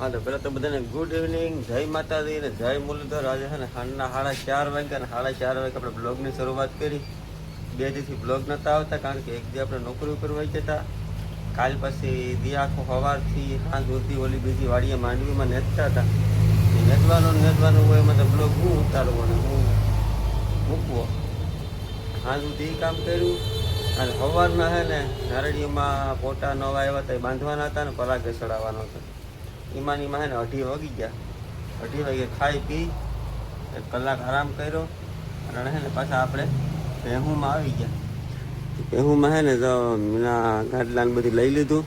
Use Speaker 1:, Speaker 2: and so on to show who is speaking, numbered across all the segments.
Speaker 1: હા તો પેલા તો બધાને ગુડ ઇવનિંગ, જય માતાજી ને જય મુરલીધર. આજે છે ને સાંજના 4:30 વાગ્યા અને 4:30 વાગે આપણે બ્લોગની શરૂઆત કરી. 2 દિવસથી બ્લોગ નહોતા આવતા કારણ કે એક દી આપણે નોકરી ઉપર વહી જતા. કાલ પછી દી આખો સવારથી સાંજ સુધી ઓલી બીજી વાડીએ માંડવીમાં નેચતા હતા. નેચવાનું હોય એમાં તો બ્લોગ હું ઉતારવો અને હું મૂકવો. સાંજ સુધી એ કામ કર્યું અને સવારના છે ને નારળીમાં પોટા નવા આવ્યા હતા એ બાંધવાના હતા ને પરાગે ચડાવવાનો હતો. એમાંની માં ને 2:30 વાગી ગયા. 2:30 વાગે ખાઈ પી 1 કલાક આરામ કર્યો અને હે ને પાછા આપણે ભેહુમાં આવી ગયા. ભેહુમાં હે ને તો ગાડલાને બધી લઈ લીધું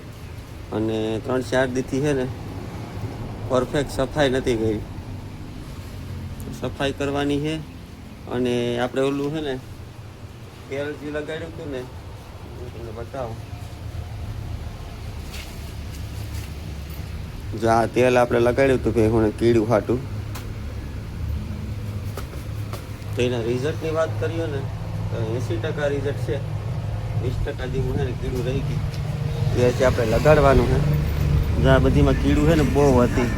Speaker 1: અને 3-4 દીથી છે ને પરફેક્ટ સફાઈ નથી કરી. સફાઈ કરવાની છે અને આપણે ઓલું છે ને તેલ જે લગાડ્યું હતું ને હું તમને બતાવું. જો આ તેલ આપણે લગાડ્યું હતું ભેહુંને કીડું ફાટું, તો એના રિઝલ્ટની વાત કરીએ ને તો 80% રિઝલ્ટ છે. 20% જેવું છે ને કીડું રહી ગયું એ છે આપણે લગાડવાનું છે. જો આ બધીમાં કીડું છે ને બહુ હતી,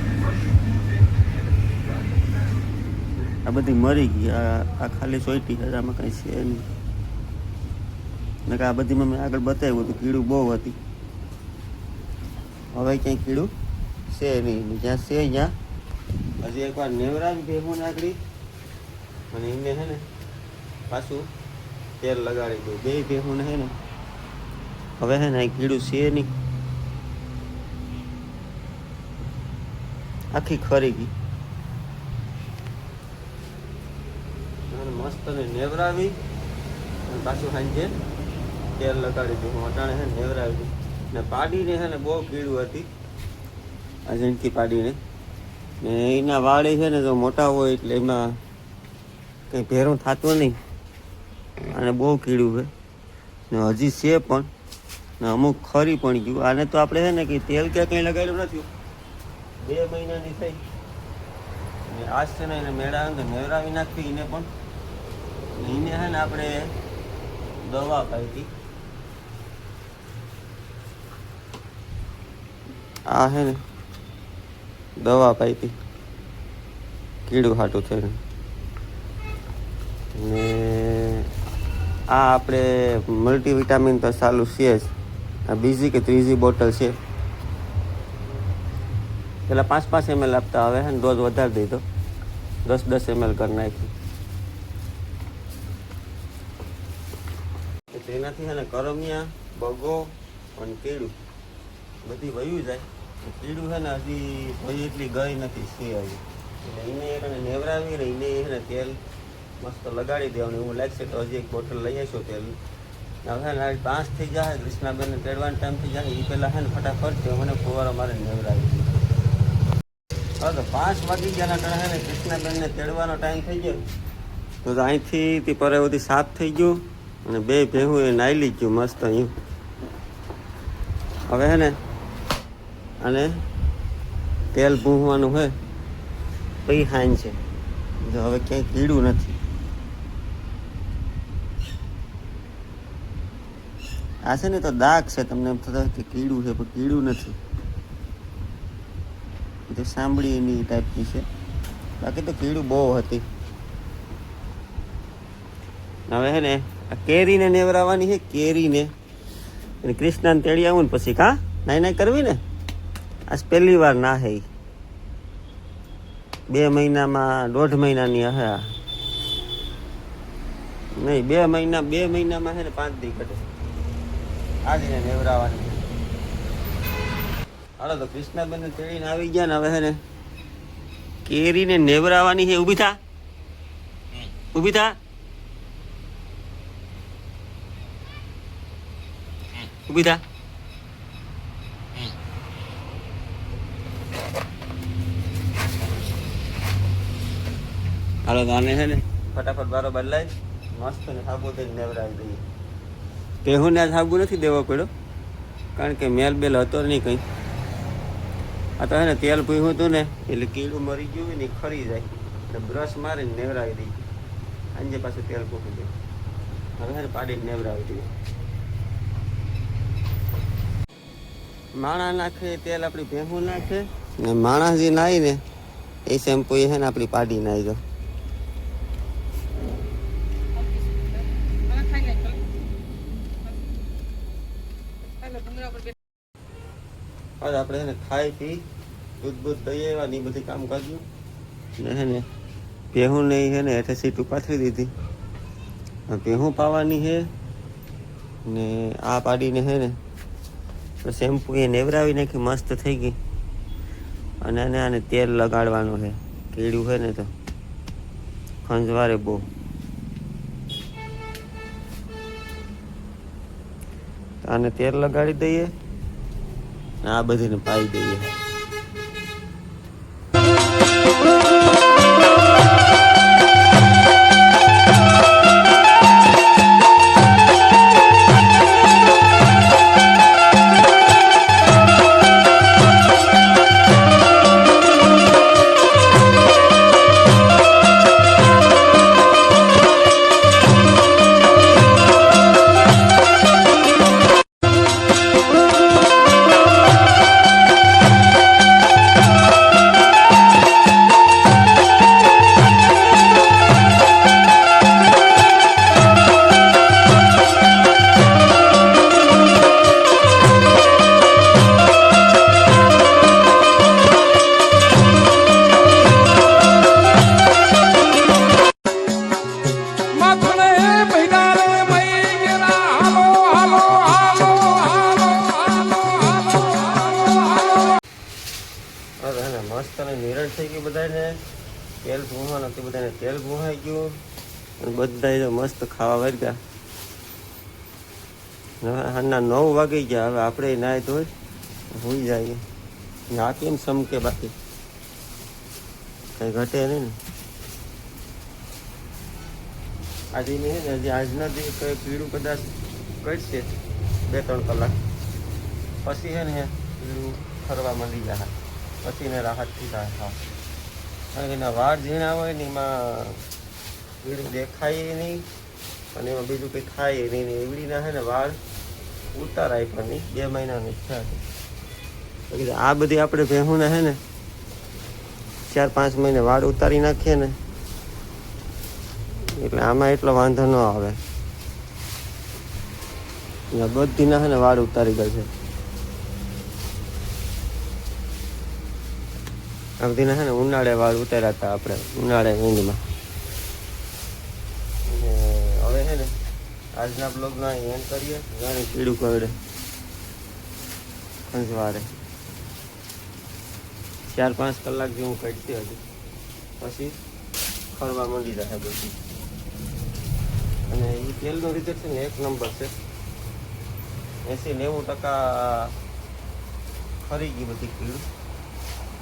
Speaker 1: આ બધી મરી ગઈ. આ ખાલી સોયટી છે, આમાં કંઈ છે નહીં. આ બધીમાં મેં આગળ બતાવ્યું હતું કીડું બહુ હતી. હવે ક્યાંય કીડું છે નહીં. જ્યાં છે ત્યાં હજી એકવાર નેવરાવી ભેગું નાખડી અને એને છે ને પાછું તેલ લગાડી દઉં. 2 ભેગું છે ને હવે છે ને કીડું છે નહીં, આખી ખરી ગઈ. મસ્ત ને નેવરાવી અને પાછું સાંજે તેલ લગાડી દઉં. અટાણે છે નેવરાવી ને પાડીને છે ને બહુ કીડું હતી આ ઝીણકી પાડીને. ને એના વાળી છે ને જો મોટા હોય એટલે એમાં કંઈ ભેરું થતું નહીં અને બહુ કીડું છે ને હજી છે પણ ને અમુક ખરી પણ ગયું. આને તો આપણે છે ને કે તેલ કે કંઈ લગાડ્યું નથી. 2 મહિનાની થઈ ને આજ છે ને એને મેળા નેવરાવી નાખી. એને પણ એને છે ને આપણે દવા પાઈ હતી. આ છે ને દવા પાઈ હતી કીડું ખાટું થઈને. ને આ આપણે મલ્ટીવિટામિન તો ચાલુ છે જ. આ બીજી કે ત્રીજી બોટલ છે. પેલા 5-5 ml આપતા, હવે છે ને ડોઝ વધારી દીધો, 10-10 ml કરી નાખી. તેનાથી છે ને કરમિયા, બગો અને કીડું બધી વયું જાય. કીડું છે ને હજી કોઈ એટલી ગઈ નથી છે હજી. એટલે એને એને નેવરાવી ને એને છે ને તેલ મસ્ત લગાડી દેવાનું. એવું લાગશે તો હજી 1 બોટલ લઈ આવીશું તેલ. હવે ને 5 થઈ જાય, કૃષ્ણાબેનને તેડવાનો ટાઈમ થઈ જાય એ પહેલાં છે ને ફટાફટ મને ફુવારો મારે નેવરાવી દીધો. હા તો 5 વાગી ગયા ટાણે છે ને કૃષ્ણાબેનને તેડવાનો ટાઈમ થઈ ગયો. તો અહીંથી તે પરે બધી સાફ થઈ ગયું અને 2 ભેહું એ નાયલી ગયું મસ્ત અહીં. હવે હે ને અને તેલ ભૂંવાનું હોય પછી હાન છે. જો હવે ક્યાંય કીડું નથી. આ છે ને તો દાગ છે, તમને એમ થતા કે કીડું છે પણ કીડું નથી. તો સાંભળી એની ટાઈપની છે, બાકી તો કીડું બહુ હતી. હવે હે ને આ કેરીને નેવરાવાની છે. કેરીને અને કૃષ્ણાને તેડી આવું ને પછી કા નાઈ કરવી ને. આજ પહેલી વાર ના હે 2 મહિનામાં, 1.5 મહિનાની હે નહીં. 2 મહિનામાં છે ને 5 દી ઘટે. આજને નેવરાવાની. હાલો તો કૃષ્ણાબેનને તેડીને આવી ગયા ને હવે છે ને કેરીને નેવરાવાની છે. ઊભી થા, ઊભી થા, ઊભી થા. હાલો તો આને છે ને ફટાફટ બારો બદલાય મસ્ત ને સાબુ દઈને નેવરાવી દઈએ. ભેહુંને આજ સાબુ નથી દેવો પડ્યો કારણ કે મેલ બેલ હતો નહીં કંઈ. આ તો છે ને તેલ ભૂયું હતું ને એટલે કીડું મરી ગયું હોય ને ખરી જાય એટલે બ્રશ મારીને નેવરાવી દઈએ. સાંજે પાછું તેલ ભૂકી દે. હવે છે ને પાડીને નેવરાવી દઈએ. માણા નાખે તેલ, આપણી ભેહું નાખે ને માણસ જે નાઈ ને એ શેમ્પુ એ છે ને આપણી પાડી નાઈ જો. આપણે એને ખાઈ પી દૂધ બૂધ દઈ આવ્યા ને એ બધી કામ કર્યું ને હે ને ભેહું ને હે ને હેઠે સીટ પાથરી દીધી. ભેહું પાવાની છે ને આ પાડીને હે ને શેમ્પુ એ નેવરાવી નાખી મસ્ત થઈ ગઈ. અને આને તેલ લગાડવાનું છે. કીડું છે ને તો ખંજવારે બહુ. આને તેલ લગાડી દઈએ ને આ બધીને પાઈ દઈએ. મસ્ત અને નિરણ થઈ ગયું બધાને. તેલ ભૂંહવાનું હતું, બધાને તેલ ભૂંહાઈ ગયું અને બધા મસ્ત ખાવા વર્ગ્યા. હાલના 9 વાગી ગયા. હવે આપણે નાય ધોઈ હોઈ જાય. આ કેમ સમકે બાકી કઈ ઘટે નહીં ને. આજે નહીં ને હજી આજના દી કઈ પીળું કદાચ કરશે 2-3 કલાક પછી છે ને પીળું ફરવા માંડી જાય. પછી ને રાહતથી થાય. હા, કારણ કે એના વાળ ઝીણા હોય ને એમાં પીળું દેખાય નહીં અને એમાં બીજું કંઈ થાય નહીં. ને એવડીના છે ને વાળ ઉતારાય પણ નહીં. 2 મહિનાની ઈચ્છા હતી. આ બધી આપણે ભેહુંને છે ને 4-5 મહિને વાળ ઉતારી નાખીએ ને એટલે આમાં એટલો વાંધો ન આવે. બધીના છે ને વાળ ઉતારી ગઈ છે. આ બધીના છે ને ઉનાળે વાળ ઉતાર્યા હતા આપણે ઉનાળે એન્ડમાં. હવે છે ને આજના બ્લોગના એન્ડ કરીએ. ઘણી પીળું કરડે ખંજવારે 4-5 કલાક જેવું કટશે હજી પછી ફરવા માંડી જાય બધી. અને એ તેલનું રિઝલ્ટ છે ને 1 નંબર છે. 80-90% ખરી ગઈ બધી પીળું.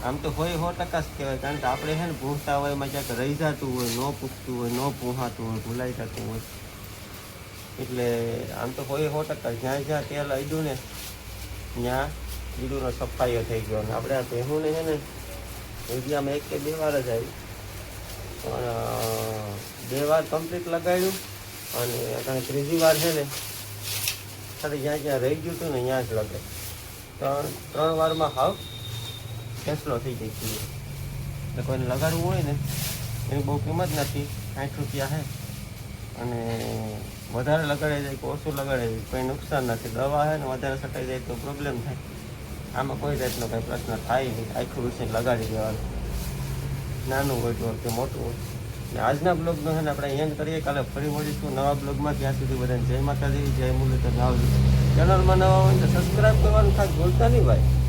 Speaker 1: આમ તો હોય 100% જ કહેવાય. કારણ કે આપણે છે ને ભૂંસતા હોય એમાં ક્યાંક રહી જતું હોય, ન પૂછતું હોય, ન પૂહાતું હોય, ભૂલાઈ જતું હોય. એટલે આમ તો હોય 100%. જ્યાં જ્યાં તેલ અડ્યું ને ત્યાં કીડુંનો સફાઈઓ થઈ ગયો. અને આપણે આ ભેહુંને છે ને ઇન્ડિયામાં 1 કે 2 વાર જ આવી. પણ 2 વાર કમ્પ્લીટ લગાડ્યું અને કારણ 3જી વાર છે ને ખાલી જ્યાં જ્યાં રહી ગયું હતું ને ત્યાં જ લગે. 3 વારમાં હાવ ફેસલો થઈ જાય છે. એટલે કોઈને લગાડવું હોય ને એની બહુ કિંમત નથી. 60 રૂપિયા છે અને વધારે લગાડી જાય કે ઓછું લગાડી જાય કંઈ નુકસાન નથી. દવા છે ને વધારે સટાઈ જાય તો પ્રોબ્લેમ થાય. આમાં કોઈ જાતનો કંઈ પ્રશ્ન થાય નહીં. આખું વિશે લગાડી દેવાનું, નાનું હોય તો કે મોટું હોય. ને આજના બ્લોગનો છે ને આપણે એન્ડ કરીએ. કાલે ફરી મળીશું નવા બ્લોગમાં. ત્યાં સુધી બધાને જય માતાજી, જય મુરલીધર. ચેનલમાં નવા હોય તો સબસ્ક્રાઈબ કરવાનું ખાસ ભૂલતા નહીં ભાઈ.